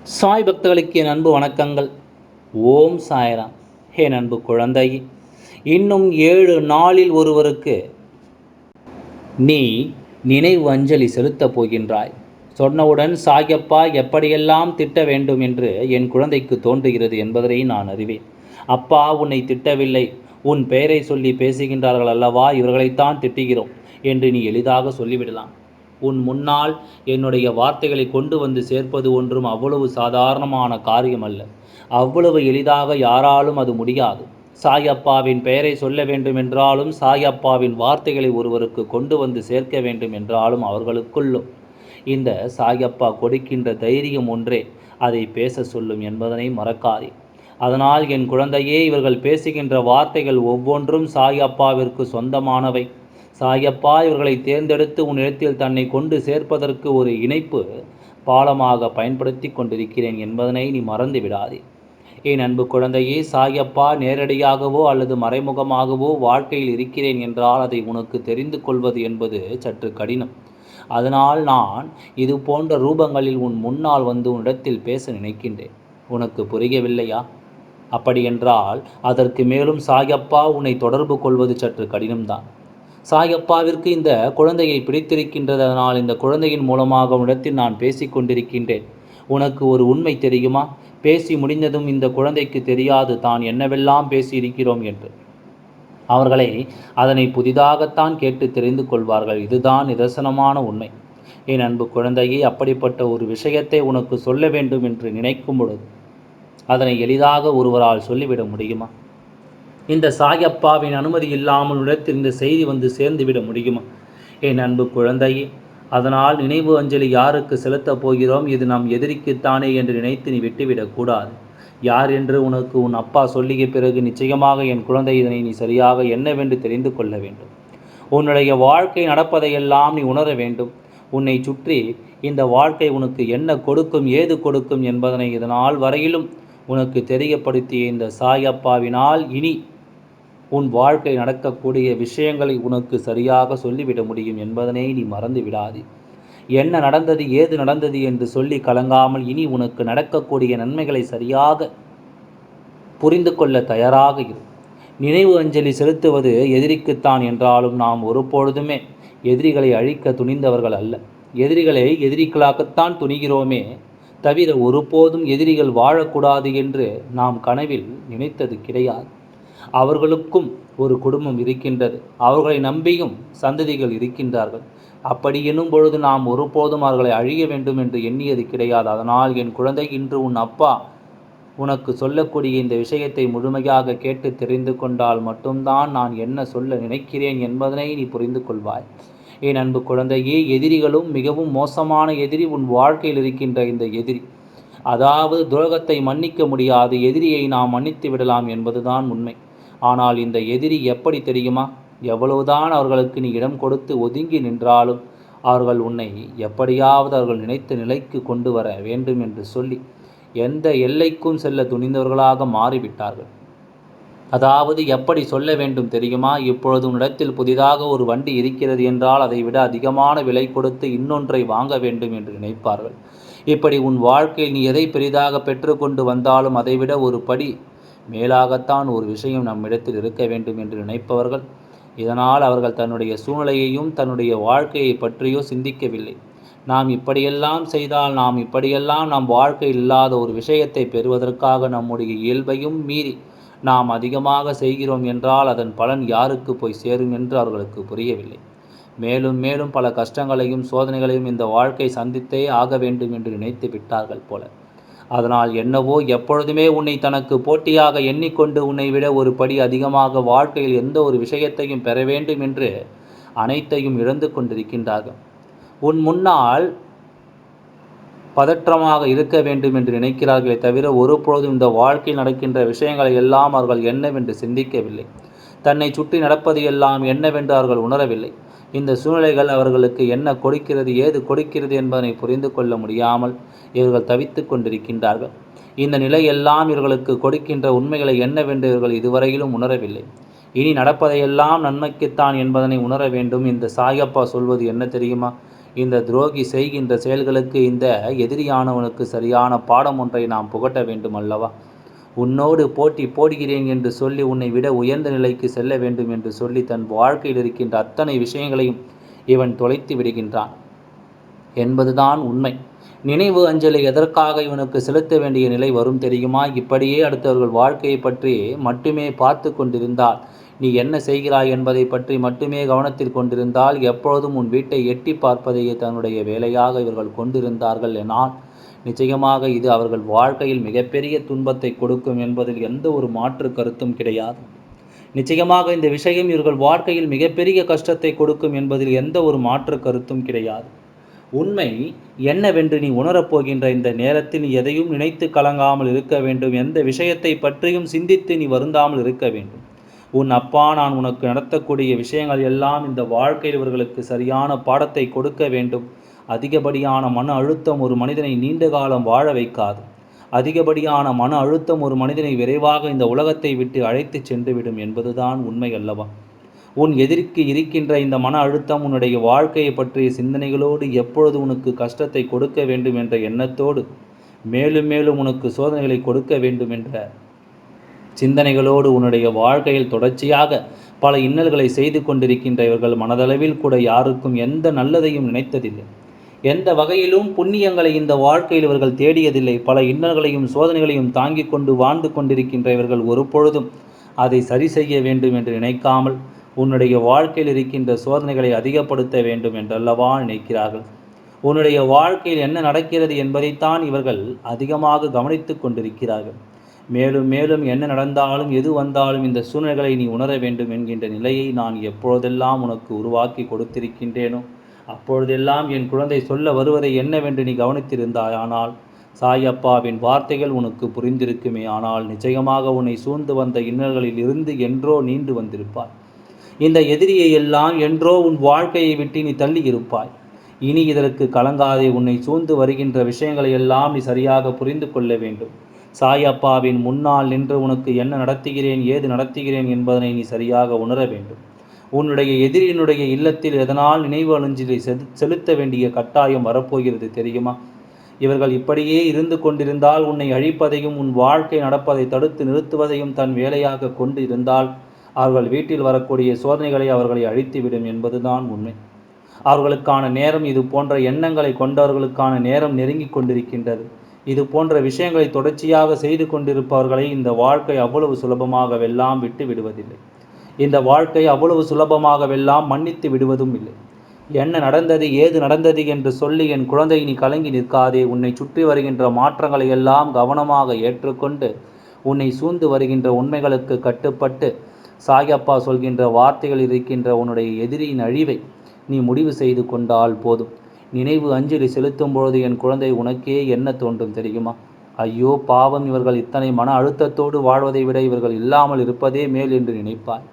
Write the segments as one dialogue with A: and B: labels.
A: சாய் பக்தர்களுக்கு என் அன்பு வணக்கங்கள். ஓம் சாய்ராம். என் அன்பு குழந்தை, இன்னும் 7 நாளில் ஒருவருக்கு நீ நினைவு அஞ்சலி செலுத்தப் போகின்றாய். சொன்னவுடன் சாயப்பா எப்படியெல்லாம் திட்ட வேண்டும் என்று என் குழந்தைக்கு தோன்றுகிறது என்பதை நான் அறிவேன். அப்பா, உன்னை திட்டவில்லை, உன் பெயரை சொல்லி பேசுகின்றார்கள் அல்லவா, இவர்களைத்தான் திட்டுகிறோம் என்று நீ எளிதாக சொல்லிவிடலாம். உன் முன்னால் என்னுடைய வார்த்தைகளை கொண்டு வந்து சேர்ப்பது ஒன்றும் அவ்வளவு சாதாரணமான காரியம் அல்ல. அவ்வளவு எளிதாக யாராலும் அது முடியாது. சாயப்பாவின் பெயரை சொல்ல வேண்டும் என்றாலும், சாயப்பாவின் வார்த்தைகளை ஒருவருக்கு கொண்டு வந்து சேர்க்க வேண்டும் என்றாலும் அவர்களுக்குள்ளும் இந்த சாயப்பா கொடுக்கின்ற தைரியம் ஒன்றே அதை பேச சொல்லும் என்பதனை மறக்காதே. அதனால் என் குழந்தையே, இவர்கள் பேசுகின்ற வார்த்தைகள் ஒவ்வொன்றும் சாயப்பாவிற்கு சொந்தமானவை. சாயப்பா இவர்களை தேர்ந்தெடுத்து உன்னிடத்தில் தன்னை கொண்டு சேர்ப்பதற்கு ஒரு இணைப்பு பாலமாக பயன்படுத்தி கொண்டிருக்கிறேன் என்பதனை நீ மறந்து விடாதே. என் அன்பு குழந்தையே, சாயப்பா நேரடியாகவோ அல்லது மறைமுகமாகவோ வாழ்க்கையில் இருக்கிறேன் என்றால் அதை உனக்கு தெரிந்து கொள்வது என்பது சற்று கடினம். அதனால் நான் இது போன்ற ரூபங்களில் உன் முன்னால் வந்து உன்னிடத்தில் பேச நினைக்கின்றேன். உனக்கு புரியவில்லையா? அப்படியென்றால் அதற்கு மேலும் சாயப்பா உன்னை தொடர்பு கொள்வது சற்று கடினம்தான். சாயப்பாவிற்கு இந்த குழந்தையை பிடித்திருக்கின்றது. அதனால் இந்த குழந்தையின் மூலமாக உன்னிடத்தில் நான் பேசிக்கொண்டிருக்கின்றேன். உனக்கு ஒரு உண்மை தெரியுமா? பேசி முடிந்ததும் இந்த குழந்தைக்கு தெரியாது தான் என்னவெல்லாம் பேசியிருக்கிறோம் என்று. அவர்களை அதனை புதிதாகத்தான் கேட்டு தெரிந்து கொள்வார்கள். இதுதான் நிதர்சனமான உண்மை. என் அன்பு குழந்தையே, அப்படிப்பட்ட ஒரு விஷயத்தை உனக்கு சொல்ல வேண்டும் என்று நினைக்கும் பொழுது அதனை எளிதாக ஒருவரால் சொல்லிவிட முடியுமா? இந்த சாயப்பாவின் அனுமதி இல்லாமல் இடத்தில் இந்த செய்தி வந்து சேர்ந்துவிட முடியுமா? என் அன்பு குழந்தையே, அதனால் நினைவு அஞ்சலி யாருக்கு செலுத்தப் போகிறோம், இது நம் எதிரிக்குத்தானே என்று நினைத்து நீ விட்டுவிடக்கூடாது. யார் என்று உனக்கு உன் அப்பா சொல்லிய பிறகு நிச்சயமாக என் குழந்தை இதனை நீ சரியாக என்னவென்று தெரிந்து கொள்ள வேண்டும். உன்னுடைய வாழ்க்கை நடப்பதையெல்லாம் நீ உணர வேண்டும். உன்னை சுற்றி இந்த வாழ்க்கை உனக்கு என்ன கொடுக்கும், ஏது கொடுக்கும் என்பதனை இதனால் வரையிலும் உனக்கு தெரியப்படுத்திய இந்த சாயப்பாவினால் இனி உன் வாழ்க்கை நடக்கக்கூடிய விஷயங்களை உனக்கு சரியாக சொல்லிவிட முடியும் என்பதனை நீ மறந்து விடாதே. என்ன நடந்தது, ஏது நடந்தது என்று சொல்லி கலங்காமல் இனி உனக்கு நடக்கக்கூடிய நன்மைகளை சரியாக புரிந்து கொள்ள தயாராக இரு. நினைவு அஞ்சலி செலுத்துவது எதிரிக்குத்தான் என்றாலும் நாம் ஒருபொழுதுமே எதிரிகளை அழிக்க துணிந்தவர்கள் அல்ல. எதிரிகளை எதிரிகளாகத்தான் துணிகிறோமே தவிர ஒருபோதும் எதிரிகள் வாழக்கூடாது என்று நாம் கனவில் நினைத்தது கிடையாது. அவர்களுக்கும் ஒரு குடும்பம் இருக்கின்றது. அவர்களை நம்பியும் சந்ததிகள் இருக்கின்றார்கள். அப்படி எனும் பொழுது நாம் ஒருபோதும் அவர்களை அழிய வேண்டும் என்று எண்ணியது கிடையாது. அதனால் என் குழந்தை, இன்று உன் அப்பா உனக்கு சொல்லக்கூடிய இந்த விஷயத்தை முழுமையாக கேட்டு தெரிந்து கொண்டால் மட்டும்தான் நான் என்ன சொல்ல நினைக்கிறேன் என்பதனை நீ புரிந்து கொள்வாய். என் அன்பு குழந்தையே, எதிரிகளும் மிகவும் மோசமான எதிரி உன் வாழ்க்கையில் இருக்கின்ற இந்த எதிரி. அதாவது துரோகத்தை மன்னிக்க முடியாது எதிரியை நாம் மன்னித்து விடலாம் என்பதுதான் உண்மை. ஆனால் இந்த எதிரி எப்படி தெரியுமா? எவ்வளவுதான் அவர்களுக்கு நீ இடம் கொடுத்து ஒதுங்கி நின்றாலும் அவர்கள் உன்னை எப்படியாவது அவர்கள் நினைத்த நிலைக்கு கொண்டு வர வேண்டும் என்று சொல்லி எந்த எல்லைக்கும் செல்ல துணிந்தவர்களாக மாறிவிட்டார்கள். அதாவது எப்படி சொல்ல வேண்டும் தெரியுமா? இப்பொழுது உன்னிடத்தில் புதிதாக ஒரு வண்டி இருக்கிறது என்றால் அதை விட அதிகமான விலை கொடுத்து இன்னொன்றை வாங்க வேண்டும் என்று நினைப்பார்கள். இப்படி உன் வாழ்க்கையில் நீ எதை பெரிதாக பெற்றுக்கொண்டு வந்தாலும் அதைவிட ஒரு படி மேலாகத்தான் ஒரு விஷயம் நம்மிடத்தில் இருக்க வேண்டும் என்று நினைப்பவர்கள். இதனால் அவர்கள் தன்னுடைய சூழ்நிலையையும் தன்னுடைய வாழ்க்கையை பற்றியோ சிந்திக்கவில்லை. நாம் இப்படியெல்லாம் செய்தால், நாம் இப்படியெல்லாம் நம் வாழ்க்கையில் இல்லாத ஒரு விஷயத்தை பெறுவதற்காக நம்முடைய இயல்பையும் மீறி நாம் அதிகமாக செய்கிறோம் என்றால் அதன் பலன் யாருக்கு போய் சேரும் என்று அவர்களுக்கு புரியவில்லை. மேலும் மேலும் பல கஷ்டங்களையும் சோதனைகளையும் இந்த வாழ்க்கை சந்தித்தே ஆக வேண்டும் என்று நினைத்து விட்டார்கள் போல. அதனால் என்னவோ எப்பொழுதுமே உன்னை தனக்கு போட்டியாக எண்ணிக்கொண்டு உன்னை விட ஒரு படி அதிகமாக வாழ்க்கையில் எந்த ஒரு விஷயத்தையும் பெற வேண்டும் என்று அனைத்தையும் இழந்து கொண்டிருக்கின்றார்கள். உன் முன்னால் பதற்றமாக இருக்க வேண்டும் என்று நினைக்கிறார்களே தவிர ஒருபொழுதும் இந்த வாழ்க்கையில் நடக்கின்ற விஷயங்களை எல்லாம் அவர்கள் என்னவென்று சிந்திக்கவில்லை. தன்னை சுற்றி நடப்பது எல்லாம் என்னவென்று அவர்கள் உணரவில்லை. இந்த சூழ்நிலைகள் அவர்களுக்கு என்ன கொடுக்கிறது, ஏது கொடுக்கிறது என்பதனை புரிந்து கொள்ள முடியாமல் இவர்கள் தவித்து கொண்டிருக்கின்றார்கள். இந்த நிலையெல்லாம் இவர்களுக்கு கொடுக்கின்ற உண்மைகளை என்னவென்று இவர்கள் இதுவரையிலும் உணரவில்லை. இனி நடப்பதையெல்லாம் நன்மைக்குத்தான் என்பதனை உணர வேண்டும். இந்த சாயப்பா சொல்வது என்ன தெரியுமா? இந்த துரோகி செய்கின்ற செயல்களுக்கு இந்த எதிரியானவனுக்கு சரியான பாடம் ஒன்றை நாம் புகட்ட வேண்டும் அல்லவா? உன்னோடு போட்டி போடுகிறேன் என்று சொல்லி உன்னை விட உயர்ந்த நிலைக்கு செல்ல வேண்டும் என்று சொல்லி தன் வாழ்க்கையில் இருக்கின்ற அத்தனை விஷயங்களையும் இவன் தொலைத்து விடுகின்றான் என்பதுதான் உண்மை. நினைவு அஞ்சலை எதற்காக இவனுக்கு செலுத்த வேண்டிய நிலை வரும் தெரியுமா? இப்படியே அடுத்தவர்கள் வாழ்க்கையை பற்றி மட்டுமே பார்த்து கொண்டிருந்தால், நீ என்ன செய்கிறாய் என்பதை பற்றி மட்டுமே கவனத்தில் கொண்டிருந்தால், எப்பொழுதும் உன் வீட்டை எட்டி பார்ப்பதையே தன்னுடைய வேலையாக இவர்கள் கொண்டிருந்தார்கள் எனால் நிச்சயமாக இது அவர்கள் வாழ்க்கையில் மிகப்பெரிய துன்பத்தை கொடுக்கும் என்பதில் எந்த ஒரு மாற்று கருத்தும் கிடையாது. நிச்சயமாக இந்த விஷயம் இவர்கள் வாழ்க்கையில் மிகப்பெரிய கஷ்டத்தை கொடுக்கும் என்பதில் எந்த ஒரு மாற்று கருத்தும் கிடையாது. உண்மை என்னவென்று நீ உணரப்போகின்ற இந்த நேரத்தில் நீ எதையும் நினைத்து கலங்காமல் இருக்க வேண்டும். எந்த விஷயத்தை பற்றியும் சிந்தித்து நீ வருந்தாமல் இருக்க வேண்டும். உன் அப்பா நான் உனக்கு நடத்தக்கூடிய விஷயங்கள் எல்லாம் இந்த வாழ்க்கையில் இவர்களுக்கு சரியான பாடத்தை கொடுக்க வேண்டும். அதிகப்படியான மன அழுத்தம் ஒரு மனிதனை நீண்ட காலம் வாழ வைக்காது. அதிகப்படியான மன அழுத்தம் ஒரு மனிதனை விரைவாக இந்த உலகத்தை விட்டு அழைத்து சென்றுவிடும் என்பதுதான் உண்மை அல்லவா? உன் எதிர்க்கு இருக்கின்ற இந்த மன அழுத்தம் உன்னுடைய வாழ்க்கையை பற்றிய சிந்தனைகளோடு எப்பொழுது உனக்கு கஷ்டத்தை கொடுக்க வேண்டும் என்ற எண்ணத்தோடு, மேலும் மேலும் உனக்கு சோதனைகளை கொடுக்க வேண்டும் என்ற சிந்தனைகளோடு உன்னுடைய வாழ்க்கையில் தொடர்ச்சியாக பல இன்னல்களை செய்து கொண்டிருக்கின்ற இவர்கள் மனதளவில் கூட யாருக்கும் எந்த நல்லதையும் நினைத்ததில்லை. எந்த வகையிலும் புண்ணியங்களை இந்த வாழ்க்கையில் இவர்கள் தேடியதில்லை. பல இன்னல்களையும் சோதனைகளையும் தாங்கிக் கொண்டு வாழ்ந்து கொண்டிருக்கின்ற இவர்கள் ஒரு பொழுதும் அதை சரி செய்ய வேண்டும் என்று நினைக்காமல் உன்னுடைய வாழ்க்கையில் இருக்கின்ற சோதனைகளை அதிகப்படுத்த வேண்டும் என்றல்லவா நினைக்கிறார்கள். உன்னுடைய வாழ்க்கையில் என்ன நடக்கிறது என்பதைத்தான் இவர்கள் அதிகமாக கவனித்து கொண்டிருக்கிறார்கள். மேலும் மேலும் என்ன நடந்தாலும் எது வந்தாலும் இந்த சூழ்நிலைகளை நீ உணர வேண்டும் என்கின்ற நிலையை நான் எப்பொழுதெல்லாம் உனக்கு உருவாக்கி கொடுத்திருக்கின்றேனோ அப்பொழுதெல்லாம் என் குழந்தை சொல்ல வருவதை என்னவென்று நீ கவனித்திருந்தாய். ஆனால் சாயப்பாவின் வார்த்தைகள் உனக்கு புரிந்திருக்குமே. ஆனால் நிச்சயமாக உன்னை சூழ்ந்து வந்த இன்னல்களில் இருந்து என்றோ நீண்டு வந்திருப்பாய். இந்த எதிரியை எல்லாம் என்றோ உன் வாழ்க்கையை விட்டு நீ தள்ளி இருப்பாய். இனி இதற்கு கலங்காதே. உன்னை சூழ்ந்து வருகின்ற விஷயங்களை எல்லாம் நீ சரியாக புரிந்து கொள்ள வேண்டும். சாயப்பாவின் முன்னால் நின்று உனக்கு என்ன நடத்துகிறேன் ஏது நடத்துகிறேன் என்பதனை நீ சரியாக உணர வேண்டும். உன்னுடைய எதிரியினுடைய இல்லத்தில் எதனால் நினைவு அஞ்சலி செலுத்த வேண்டிய கட்டாயம் வரப்போகிறது தெரியுமா? இவர்கள் இப்படியே இருந்து கொண்டிருந்தால், உன்னை அழிப்பதையும் உன் வாழ்க்கை நடப்பதை தடுத்து நிறுத்துவதையும் தன் வேலையாக கொண்டு இருந்தால், அவர்கள் வீட்டில் வரக்கூடிய சோதனைகளை அவர்களை அழித்துவிடும் என்பதுதான் உண்மை. அவர்களுக்கான நேரம், இது போன்ற எண்ணங்களை கொண்டவர்களுக்கான நேரம் நெருங்கி கொண்டிருக்கின்றது. இது போன்ற விஷயங்களை தொடர்ச்சியாக செய்து கொண்டிருப்பவர்களை இந்த வாழ்க்கை அவ்வளவு சுலபமாகவெல்லாம் விட்டு விடுவதில்லை. இந்த வாழ்க்கை அவ்வளவு சுலபமாகவெல்லாம் மன்னித்து விடுவதும் இல்லை. என்ன நடந்தது ஏது நடந்தது என்று சொல்லி என் குழந்தை நீ கலங்கி நிற்காதே. உன்னை சுற்றி வருகின்ற மாற்றங்களை எல்லாம் கவனமாக ஏற்றுக்கொண்டு உன்னை சூழ்ந்து வருகின்ற உண்மைகளுக்கு கட்டுப்பட்டு சாயப்பா சொல்கின்ற வார்த்தைகள் இருக்கின்ற உன்னுடைய எதிரியின் அழிவை நீ முடிவு செய்து கொண்டால் போதும். நினைவு அஞ்சலி செலுத்தும் பொழுது என் குழந்தை உனக்கே என்ன தோன்றும் தெரியுமா? ஐயோ பாவம், இவர்கள் இத்தனை மன அழுத்தத்தோடு வாழ்வதை விட இவர்கள் இல்லாமல் இருப்பதே மேல் என்று நினைப்பாய்.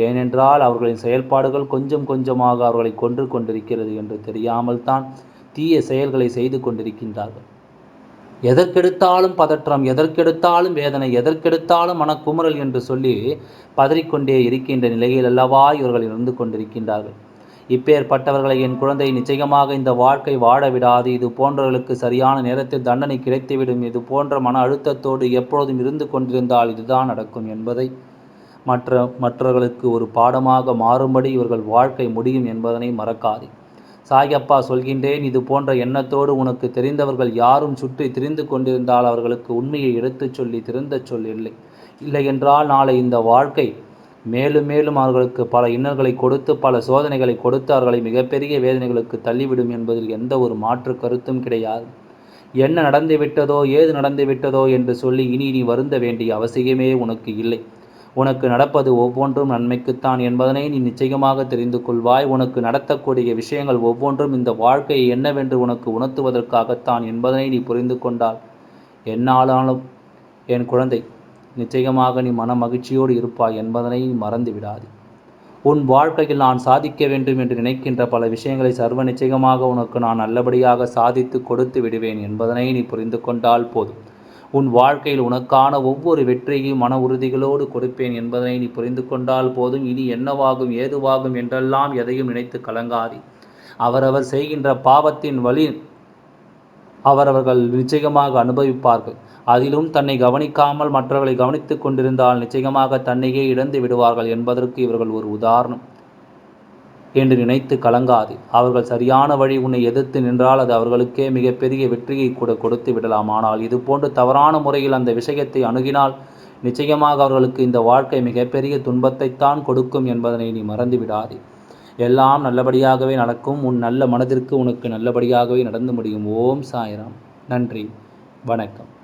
A: ஏனென்றால் அவர்களின் செயல்பாடுகள் கொஞ்சம் கொஞ்சமாக அவர்களை கொன்று கொண்டிருக்கிறது என்று தெரியாமல் தான் தீய செயல்களை செய்து கொண்டிருக்கின்றார்கள். எதற்கெடுத்தாலும் பதற்றம், எதற்கெடுத்தாலும் வேதனை, எதற்கெடுத்தாலும் மனக்குமுறல் என்று சொல்லி பதறிக்கொண்டே இருக்கின்ற நிலையில் அல்லவா இவர்கள் இருந்து கொண்டிருக்கின்றார்கள். இப்பேற்பட்டவர்களை என் குழந்தை நிச்சயமாக இந்த வாழ்க்கை வாழ விடாது. இது போன்றவர்களுக்கு சரியான நேரத்தில் தண்டனை கிடைத்துவிடும். இது போன்ற மன அழுத்தத்தோடு எப்பொழுதும் இருந்து கொண்டிருந்தால் இதுதான் நடக்கும் என்பதை மற்றவர்களுக்கு ஒரு பாடமாக மாறும்படி இவர்கள் வாழ்க்கை முடியும் என்பதனை மறக்காதே. சாயப்பா சொல்கின்றேன், இது போன்ற எண்ணத்தோடு உனக்கு தெரிந்தவர்கள் யாரும் சுற்றி திரிந்து கொண்டிருந்தால் அவர்களுக்கு உண்மையை எடுத்துச் சொல்லி திருந்தச் சொல்லில்லை. இல்லை என்றால் நாளை இந்த வாழ்க்கை மேலும் மேலும் அவர்களுக்கு பல இன்னல்களை கொடுத்து பல சோதனைகளை கொடுத்து அவர்களை மிகப்பெரிய வேதனைகளுக்கு தள்ளிவிடும் என்பதில் எந்த ஒரு மாற்று கருத்தும் கிடையாது. என்ன நடந்து விட்டதோ ஏது நடந்து விட்டதோ என்று சொல்லி இனி நீ வருந்த வேண்டிய அவசியமே உனக்கு இல்லை. உனக்கு நடப்பது ஒவ்வொன்றும் நன்மைக்குத்தான் என்பதனை நீ நிச்சயமாக தெரிந்து கொள்வாய். உனக்கு நடத்தக்கூடிய விஷயங்கள் ஒவ்வொன்றும் இந்த வாழ்க்கையை என்னவென்று உனக்கு உணர்த்துவதற்காகத்தான் என்பதனை நீ புரிந்து கொண்டால் என்னாலும் என் குழந்தை நிச்சயமாக நீ மன மகிழ்ச்சியோடு இருப்பாய் என்பதனை மறந்து விடாது. உன் வாழ்க்கையில் நான் சாதிக்க வேண்டும் என்று நினைக்கின்ற பல விஷயங்களை சர்வ நிச்சயமாக உனக்கு நான் நல்லபடியாக சாதித்து கொடுத்து விடுவேன் என்பதனை நீ புரிந்து கொண்டால் போதும். உன் வாழ்க்கையில் உனக்கான ஒவ்வொரு வெற்றியையும் மன உறுதிகளோடு கொடுப்பேன் என்பதனை நீ புரிந்து கொண்டால் போதும். இனி என்னவாகும் ஏதுவாகும் என்றெல்லாம் எதையும் நினைத்து கலங்காதே. அவரவர் செய்கின்ற பாவத்தின் வழி அவரவர்கள் நிச்சயமாக அனுபவிப்பார்கள். அதிலும் தன்னை கவனிக்காமல் மற்றவர்களை கவனித்து கொண்டிருந்தால் நிச்சயமாக தன்னையே இழந்து விடுவார்கள் என்பதற்கு இவர்கள் ஒரு உதாரணம் என்று நினைத்து கலங்காது. அவர்கள் சரியான வழி உன்னை எதிர்த்து நின்றால் அது அவர்களுக்கே மிகப்பெரிய வெற்றியை கூட கொடுத்து விடலாம். ஆனால் இது போன்று தவறான முறையில் அந்த விஷயத்தை அணுகினால் நிச்சயமாக அவர்களுக்கு இந்த வாழ்க்கை மிகப்பெரிய துன்பத்தைத்தான் கொடுக்கும் என்பதனை நீ மறந்து விடாதே. எல்லாம் நல்லபடியாகவே நடக்கும். உன் நல்ல மனதிற்கு உனக்கு நல்லபடியாகவே நடந்து முடியும். ஓம் சாய்ராம். நன்றி, வணக்கம்.